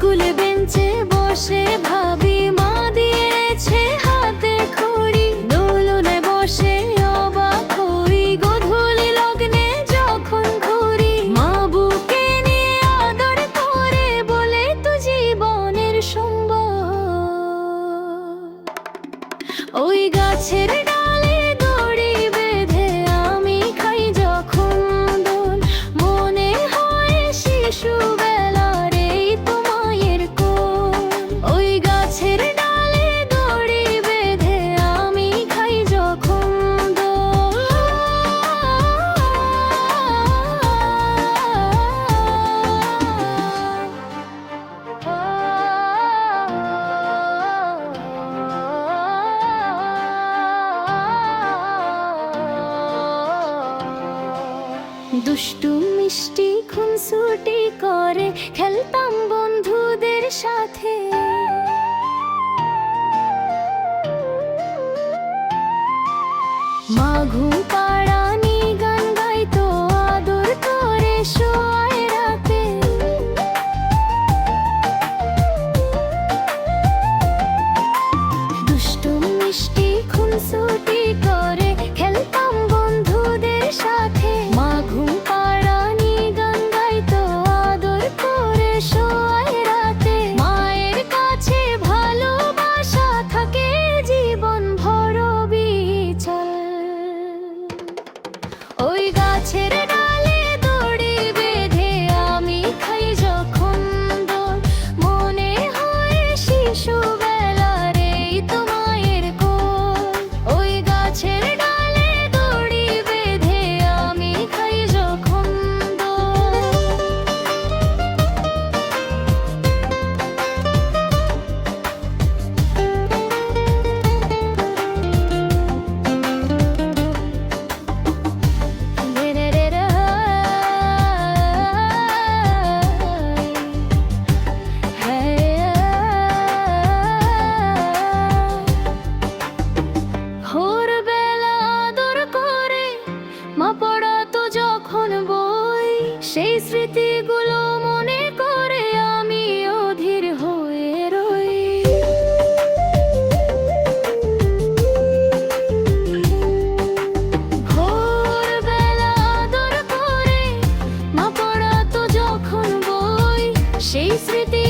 স্কুলে বেঞ্চে বসে ভাবি মা দিয়েছে হাতে খড়ি, দোলনায় বসে অবাক হই গোধূলি লগ্নে যখন ঘুরি। মা বুকে নিয়ে আদর করে বলে তো জীবনের সম্বল। ওই গাছের ডালে দড়ি বেঁধে আমি খাই যখন দোল, মনে হয় শিশুবেলার এই তো মায়ের কোল। ওই গাছের ডালে দড়ি বেঁধে আমি খাই যখন দোল। দুষ্টু মিষ্টি খুনসুটি করে খেলতাম বন্ধুদের সাথে। মা ঘুম পাড়ানি গান গাইতো আদর করে শোয়ায় রাতে। দুষ্টু মিষ্টি খুনসুটি করে খেলতাম বন্ধুদের সাথে। মা ঘুম পাড়ানি গান গাইতো আদর করে শোয়ায় রাতে। মায়ের কাছে ভালোবাসা থাকে জীবন ভর বিচল। ওই গাছের ডালে দড়ি বেঁধে আমি খাই যখন দোল, মনে হয় শিশুবেলার এই তো মায়ের কোল। ওই গাছের ডালে দড়ি বেঁধে আমি খাই যখন দোল। ভোরবেলা আদর করে মা পড়াতো যখন বই, সেই স্মৃতিগুলো মনে করে আমি অধীর হয়ে রই। ভোরবেলা আদর করে মা পড়াতো যখন বই, সেই স্মৃতি